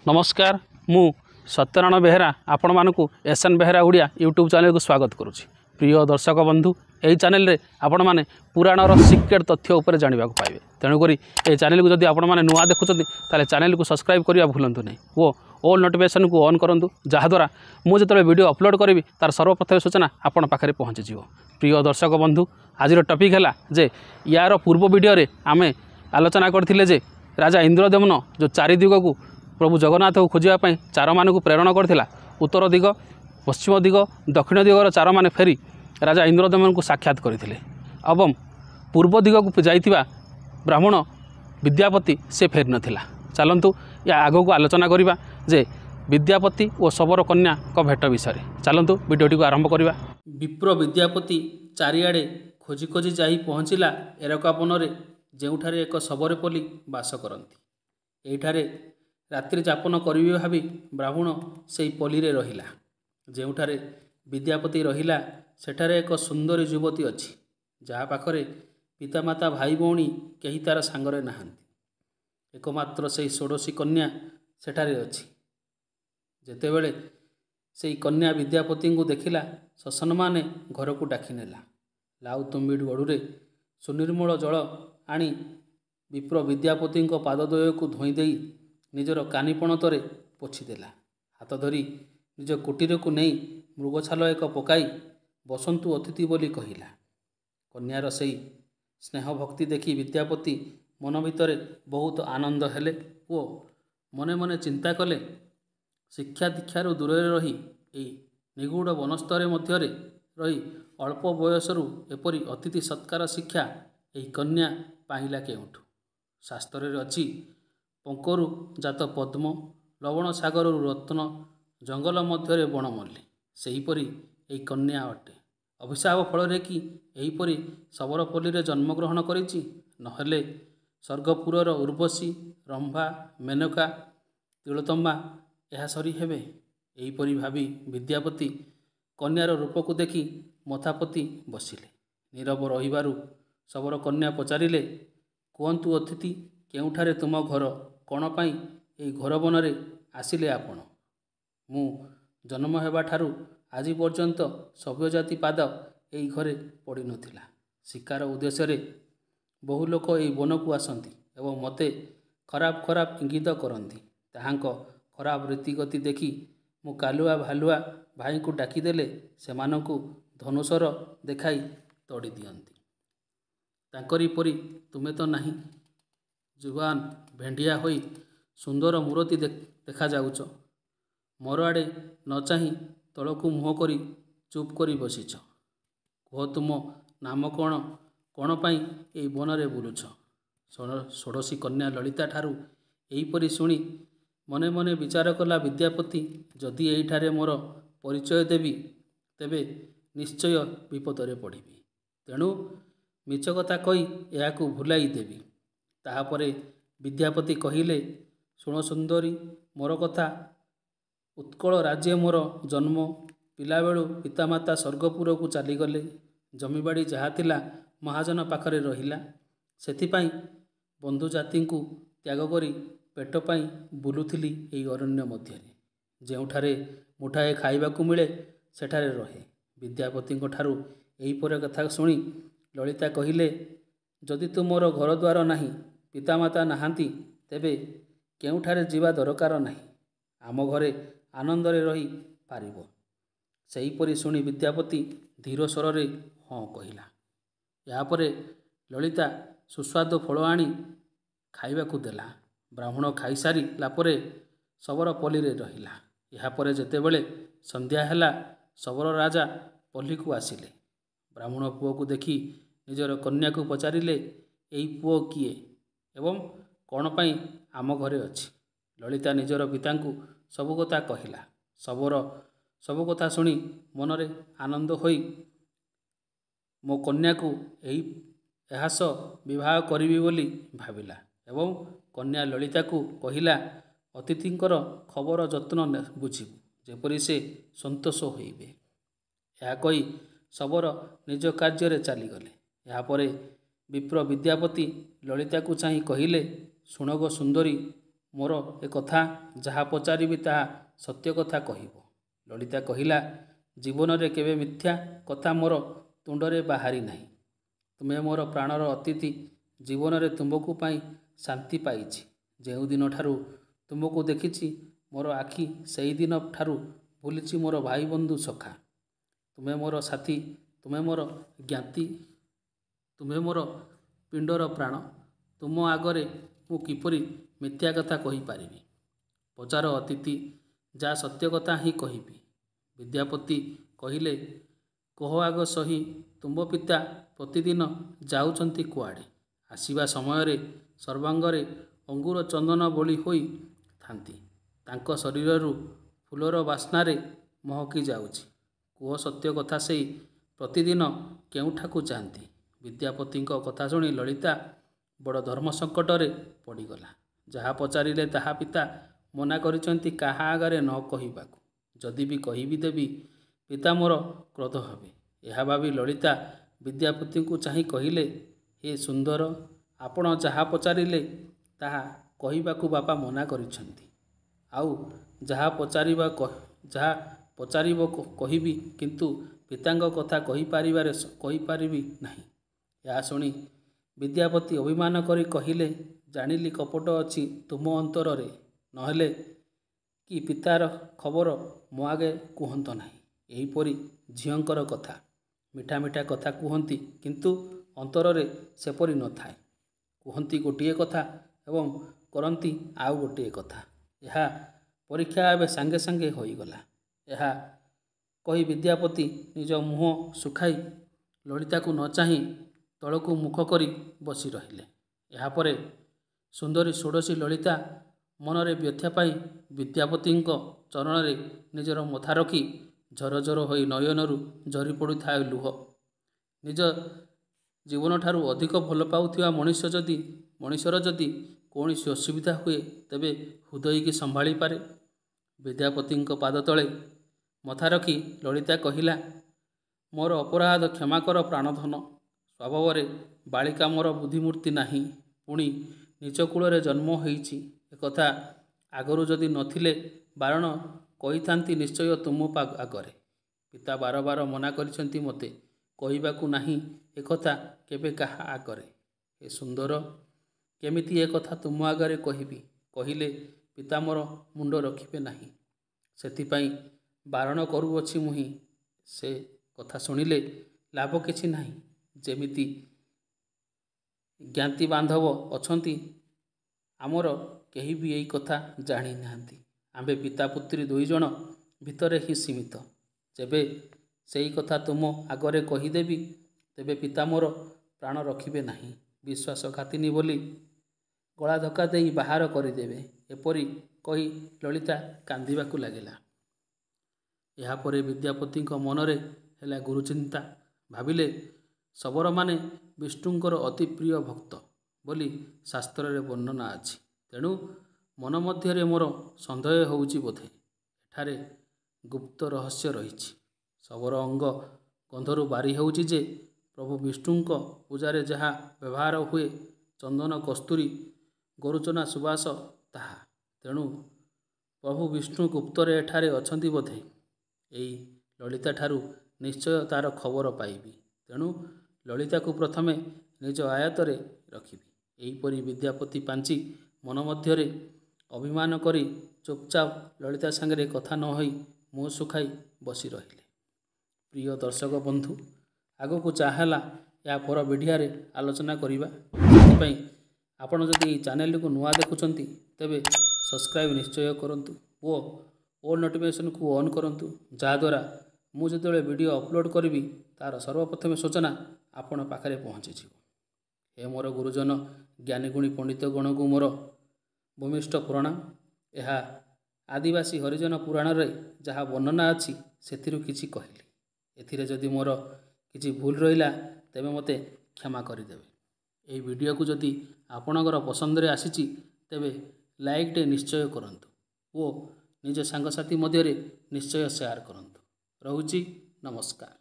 नमस्कार मु सत्यनारायण बेहेरा आपण मानकु SN Behera Odia YouTube channel को स्वागत करुच्ची। प्रिय दर्शक बंधु यही चैनल रे आपण माने पुराणर सिक्रेट तथ्य उपर जानिबा को पाइबे। तेणुकरी ए चैनल को जदि आपण माने नुआ देखुछथि ताले चैनल को सब्सक्राइब करिया भूलंतु नहीं वो ऑल नोटिफिकेशन को ऑन करंतु जहाद्वारा मु जतले वीडियो अपलोड करी तार सर्वप्रथम सूचना आपण पाखरे पहुँची जिवो। प्रिय दर्शक बंधु आज टॉपिक है जे यार पूर्व वीडियो रे आमे आलोचना करथिले जे राजा इंद्रदमन जो चारि दिग को प्रभु जगन्नाथ को खोजापी चार मान को प्रेरण करथिला। उत्तर दिग पश्चिम दिग दक्षिण दिगर चार माने फेरी राजा इंद्रदमन को साक्षात करथिले एवं पूर्व दिग को जाइथिबा ब्राह्मण विद्यापति से फेरी नथिला। चलंतु या आगो को आलोचना करिबा जे विद्यापति और शबर कन्या को भेट विषय। चलंतु वीडियोटी को आरंभ करिबा। विप्र विद्यापति चारिआडे खोजी खोजी जाई पहुँचला एरकापन रे जेउठारे एक शबरपल्ली बास करती। एठारे रात्रि जापन करिवे भावी ब्राह्मण से पल्ली रे रहिला। जेउठारे विद्यापति रहिला सेठारे एक सुंदरी युवती अछि जहा पाखरे पितामाता भाई भौणी केही तार सांगरे नाहांती। एकमात्र से षोडशी कन्या सेठारे अछि। जेतेबेले से कन्या विद्यापति को देखिला ससन माने घर को डाकी नेला। लाउ तुम्बिड गड़ुरे सुनिर्मल जल आनी विप्र विद्यापति पादद्वय को धोई देई निजर कानीपणतरे पोछीदेला। हाथ धरी निज कुटीर को नहीं मृगछाल एक पकाई बसंतु अतिथि बोली कहिला। कन्यार सही स्नेह भक्ति देखी विद्यापति मन भितर बहुत आनंद हेले ओ मने मने चिंता कले शिक्षा दीक्षार दूर रही निगूढ़ वनस्तर मध्य रही अल्प बयसरू एपरी अतिथि सत्कार शिक्षा यही कन्या पाइला केउठु। शास्त्र अच्छी पंकरु जात पद्म लवण सागर रत्न जंगल मध्य बणमल्ली सेहीपरि यही कन्या अटे। अभिशाप फल कि यहीपरि शबरपल्ली रे जन्मग्रहण करिछि नहेले स्वर्गपुरर उर्वशी रंभा मेनका तिलोत्तमा यह सरी हेबे। यहीपरि भावी विद्यापति कन्यार रूप को देखि मथापति बसिले। नीरव रहिबारु शबर कन्या पचारिले कहतु अतिथि केउठारे तुम घर कौन पाई यही घर बनरे आसिले आपण। मु जन्म हेबा ठारू आज पर्यंत सभ्य जाति पाद यही घरे पड़ी नथिला। शिकार उद्देश्य बहु लोक यही वन को आसती एवं मते खराब खराब इंगित करती। ताहांक खराब रीतिगति देखि मु कालुआ भालुआ भाई को डाकीदेले सेमानंकु धनुषर देखाई तड़ी दियंती। तांकरी परी तुमे तो नहीं जुवान भेंडिया होई सुंदर मूर्ति देखा जाउच। मोर आड़े न चाही तलकू मुह करी चुप करी बसीच। कह तुम नाम कौन कौन पाई यही बनरे बुलुछ। षोडशी कन्या ललिता ठारू एहीपरि शुणी मने मने विचार कला विद्यापति जदि एठारे मोर परिचय देवी तेबे निश्चय विपदरे पड़िबी। तेणु मिछ कथा कही याकू भुलाई देवी। ताहापरे विद्यापति कहिले शुण सुंदरी मोर कथा उत्कल राज्य मोर जन्म पिलाबेलू पितामाता स्वर्गपुर को चलीगले जमीबाड़ी जहाँ थिला महाजन पाखरे रहिला। सेथिपाई बंधु जाति को त्याग करी पेट पाई बुलुथिली एही अरण्य मध्य जेउठारे मुठाए खाइबाकू मिले सेठारे रहे। विद्यापति ठारू एहीपर कथा शुणी ललिता कहिले जदि तु मोर घर द्वार नाही पितामाता नाहांती तेबे केउठारे जीवा दरकार नाही। आम घरे आनंदरे रही पारिबो। सेहीपरि शुणी विद्यापति धीर स्वर रे हाँ कहिला। यापरे ललिता सुस्वादु फल आनी खाइबाकू देला। ब्राह्मण खाइसारी लापरे शबर पल्ली रे रहिला। यापरे जेतेबेले संध्या हेला शबर राजा पल्ली को आसिले। ब्राह्मण पुओ को देखि निजर कन्या को पचारिले एई पुओ किए एवं कौन पाई आम घरे अछि। ललिता निजर पिता को सबु कथा कहिला। शबर सबु कथा शुणी मनरे आनंद होई मो कन्या को एहास विवाह करिबी बोली भाविला एवं कन्या ललिता को कहिला अतिथिंकर खबर जत्न बुझिबू जेपरि से संतोष होइबे। यह कही शबर निज कार्य चलीगले। यापरे विप्र विद्यापति ललिता को चाही कहिले शुणग सुंदरी ମୋର ଏ କଥା ଯାହା ପଚାରିବି ତାହା ସତ୍ୟ କଥା କହିବ। ଲଳିତା କହିଲା, ଜୀବନରେ କେବେ ମିଥ୍ୟା କଥା ମୋର ତୁଣ୍ଡରେ ବାହାରି ନାହିଁ। ତୁମେ ମୋର ପ୍ରାଣର ଅତିଥି। ଜୀବନରେ ତୁମକୁ ପାଇଁ ଶାନ୍ତି ପାଇଛି। ଯେଉଁଦିନଠାରୁ ତୁମକୁ ଦେଖିଛି ମୋର ଆଖି ସେହିଦିନ ଠାରୁ ଭୁଲିଛି ମୋର ଭାଇ ବନ୍ଧୁ ସଖା। ତୁମେ ମୋର ସାଥୀ, ତୁମେ ମୋର ଜ୍ଞାତି, ତୁମେ ମୋର ପିଣ୍ଡର ପ୍ରାଣ। ତୁମ ଆଗରେ ମୁଁ କିପରି ମିଥ୍ୟା କଥା କହିପାରିବି? ପଚାର ଅତିଥି, ଯାହା ସତ୍ୟ କଥା ହିଁ କହିବି। ବିଦ୍ୟାପତି କହିଲେ, କହ ଆଗ ସହି ତୁମ ପିତା ପ୍ରତିଦିନ ଯାଉଛନ୍ତି କୁଆଡ଼େ? ଆସିବା ସମୟରେ ସର୍ବାଙ୍ଗରେ ଅଙ୍ଗୁର ଚନ୍ଦନ ବୋଳି ହୋଇ ଥାନ୍ତି। ତାଙ୍କ ଶରୀରରୁ ଫୁଲର ବାସ୍ନାରେ ମହକି ଯାଉଛି। କୁହ ସତ୍ୟ କଥା, ସେଇ ପ୍ରତିଦିନ କେଉଁଠାକୁ ଯାଆନ୍ତି? ବିଦ୍ୟାପତିଙ୍କ କଥା ଶୁଣି ଲଳିତା ବଡ଼ ଧର୍ମ ସଙ୍କଟରେ ପଡ଼ିଗଲା। ଯାହା ପଚାରିଲେ ତାହା ପିତା ମନା କରିଛନ୍ତି କାହା ଆଗରେ ନ କହିବାକୁ। ଯଦି ବି କହିବି ଦେବି, ପିତା ମୋର କ୍ରୋଧ ହେବେ। ଏହା ଭାବି ଲଳିତା ବିଦ୍ୟାପତିଙ୍କୁ ଚାହିଁ କହିଲେ, ହେ ସୁନ୍ଦର, ଆପଣ ଯାହା ପଚାରିଲେ ତାହା କହିବାକୁ ବାପା ମନା କରିଛନ୍ତି। ଆଉ ଯାହା ପଚାରିବ କହିବି, କିନ୍ତୁ ପିତାଙ୍କ କଥା କହିପାରିବି ନାହିଁ। ଏହା ଶୁଣି ବିଦ୍ୟାପତି ଅଭିମାନ କରି କହିଲେ, ଜାଣିଲି କପଟ ଅଛି ତୁମ ଅନ୍ତରରେ, ନହେଲେ କି ପିତାର ଖବର ମୋ ଆଗେ କୁହନ୍ତ ନାହିଁ। ଏହିପରି ଝିଅଙ୍କର କଥା। ମିଠା ମିଠା କଥା କୁହନ୍ତି, କିନ୍ତୁ ଅନ୍ତରରେ ସେପରି ନଥାଏ। କୁହନ୍ତି ଗୋଟିଏ କଥା ଏବଂ କରନ୍ତି ଆଉ ଗୋଟିଏ କଥା। ଏହା ପରୀକ୍ଷା ଏବେ ସାଙ୍ଗେ ସାଙ୍ଗେ ହୋଇଗଲା। ଏହା କହି ବିଦ୍ୟାପତି ନିଜ ମୁହଁ ଶୁଖାଇ ଲଳିତାକୁ ନ ଚାହିଁ ତଳକୁ ମୁଖ କରି ବସି ରହିଲେ। ଏହାପରେ ସୁନ୍ଦରୀ ଷୋଡ଼ଶୀ ଲଳିତା ମନରେ ବ୍ୟଥା ପାଇ ବିଦ୍ୟାପତିଙ୍କ ଚରଣରେ ନିଜର ମଥା ରଖି ଝରଝର ହୋଇ ନୟନରୁ ଝରି ପଡ଼ୁଥାଏ ଲୁହ। ନିଜ ଜୀବନଠାରୁ ଅଧିକ ଭଲ ପାଉଥିବା ମଣିଷର ଯଦି କୌଣସି ଅସୁବିଧା ହୁଏ, ତେବେ ହୃଦୟକି ସମ୍ଭାଳି ପାରେ। ବିଦ୍ୟାପତିଙ୍କ ପାଦ ତଳେ ମଥା ରଖି ଲଳିତା କହିଲା, ମୋର ଅପରାଧ କ୍ଷମା କର ପ୍ରାଣଧନ। ସ୍ୱଭାବରେ ବାଳିକା ମୋର ବୁଦ୍ଧିମୂର୍ତ୍ତି ନାହିଁ। ପୁଣି ନିଜ କୂଳରେ ଜନ୍ମ ହୋଇଛି। ଏକଥା ଆଗରୁ ଯଦି ନଥିଲେ ବାରଣ କହିଥାନ୍ତି ନିଶ୍ଚୟ ତୁମ ଆଗରେ। ପିତା ବାର ବାର ମନା କରିଛନ୍ତି ମୋତେ କହିବାକୁ ନାହିଁ ଏକଥା କେବେ କାହା ଆଗରେ। ଏ ସୁନ୍ଦର, କେମିତି ଏ କଥା ତୁମ ଆଗରେ କହିବି? କହିଲେ ପିତା ମୋର ମୁଣ୍ଡ ରଖିବେ ନାହିଁ। ସେଥିପାଇଁ ବାରଣ କରୁଅଛି ମୁହିଁ। ସେ କଥା ଶୁଣିଲେ ଲାଭ କିଛି ନାହିଁ। ଯେମିତି ଜ୍ଞାତି ବାନ୍ଧବ ଅଛନ୍ତି, ଆମର କେହି ବି ଏଇ କଥା ଜାଣି ନାହାନ୍ତି। ଆମ୍ଭେ ପିତା ପୁତ୍ରୀ ଦୁଇଜଣ ଭିତରେ ହିଁ ସୀମିତ। ଯେବେ ସେଇ କଥା ତୁମ ଆଗରେ କହିଦେବି, ତେବେ ପିତା ମୋର ପ୍ରାଣ ରଖିବେ ନାହିଁ। ବିଶ୍ୱାସଘାତିନୀ ବୋଲି ଗଳା ଧକ୍କା ଦେଇ ବାହାର କରିଦେବେ। ଏପରି କହି ଲଳିତା କାନ୍ଦିବାକୁ ଲାଗିଲା। ଏହାପରେ ବିଦ୍ୟାପତିଙ୍କ ମନରେ ହେଲା ଗୁରୁଚିନ୍ତା। ଭାବିଲେ, ଶବରମାନେ ବିଷ୍ଣୁଙ୍କର ଅତି ପ୍ରିୟ ଭକ୍ତ ବୋଲି ଶାସ୍ତ୍ରରେ ବର୍ଣ୍ଣନା ଅଛି। ତେଣୁ ମନ ମଧ୍ୟରେ ମୋର ସନ୍ଦେହ ହେଉଛି ବୋଧେ ଏଠାରେ ଗୁପ୍ତ ରହସ୍ୟ ରହିଛି। ଶବର ଅଙ୍ଗ ଗନ୍ଧରୁ ବାରି ହେଉଛି ଯେ ପ୍ରଭୁ ବିଷ୍ଣୁଙ୍କ ପୂଜାରେ ଯାହା ବ୍ୟବହାର ହୁଏ, ଚନ୍ଦନ କସ୍ତୁରୀ ଗୋରୁଚନା ସୁବାସ ତାହା। ତେଣୁ ପ୍ରଭୁ ବିଷ୍ଣୁ ଗୁପ୍ତରେ ଏଠାରେ ଅଛନ୍ତି ବୋଧେ। ଏଇ ଲଳିତାଠାରୁ ନିଶ୍ଚୟ ତାର ଖବର ପାଇବି। ତେଣୁ ଲଳିତାକୁ ପ୍ରଥମେ ନିଜ ଆୟତ୍ତରେ ରଖିବି। ଏହିପରି ବିଦ୍ୟାପତି ପାଞ୍ଚି ମନ ମଧ୍ୟରେ ଅଭିମାନ କରି ଚୁପଚାପ ଲଳିତା ସାଙ୍ଗରେ କଥା ନ ହୋଇ ମୁହଁ ଶୁଖାଇ ବସି ରହିଲେ। ପ୍ରିୟ ଦର୍ଶକ ବନ୍ଧୁ, ଆଗକୁ ଯାହା ହେଲା ଏହା ପର ଭିଡ଼ିଓରେ ଆଲୋଚନା କରିବା। ସେଥିପାଇଁ ଆପଣ ଯଦି ଏହି ଚ୍ୟାନେଲକୁ ନୂଆ ଦେଖୁଛନ୍ତି, ତେବେ ସବସ୍କ୍ରାଇବ୍ ନିଶ୍ଚୟ କରନ୍ତୁ ଓ ଅଲ୍ ନୋଟିଫିକେସନକୁ ଅନ୍ କରନ୍ତୁ, ଯାହାଦ୍ୱାରା ମୁଁ ଯେତେବେଳେ ଭିଡ଼ିଓ ଅପଲୋଡ଼ କରିବି ତାର ସର୍ବପ୍ରଥମେ ସୂଚନା ଆପଣ ପାଖରେ ପହଞ୍ଚିଯିବ। ଏ ମୋର ଗୁରୁଜନ ଜ୍ଞାନୀଗୁଣୀ ପଣ୍ଡିତ ଗଣଙ୍କୁ ମୋର ଭୂମିଷ୍ଠ ପ୍ରଣାମ। ଏହା ଆଦିବାସୀ ହରିଜନ ପୁରାଣରେ ଯାହା ବର୍ଣ୍ଣନା ଅଛି ସେଥିରୁ କିଛି କହିଲି। ଏଥିରେ ଯଦି ମୋର କିଛି ଭୁଲ ରହିଲା ତେବେ ମୋତେ କ୍ଷମା କରିଦେବେ। ଏହି ଭିଡ଼ିଓକୁ ଯଦି ଆପଣଙ୍କର ପସନ୍ଦରେ ଆସିଛି, ତେବେ ଲାଇକ୍ଟେ ନିଶ୍ଚୟ କରନ୍ତୁ ଓ ନିଜ ସାଙ୍ଗସାଥି ମଧ୍ୟରେ ନିଶ୍ଚୟ ସେୟାର କରନ୍ତୁ। ରହୁଛି, ନମସ୍କାର।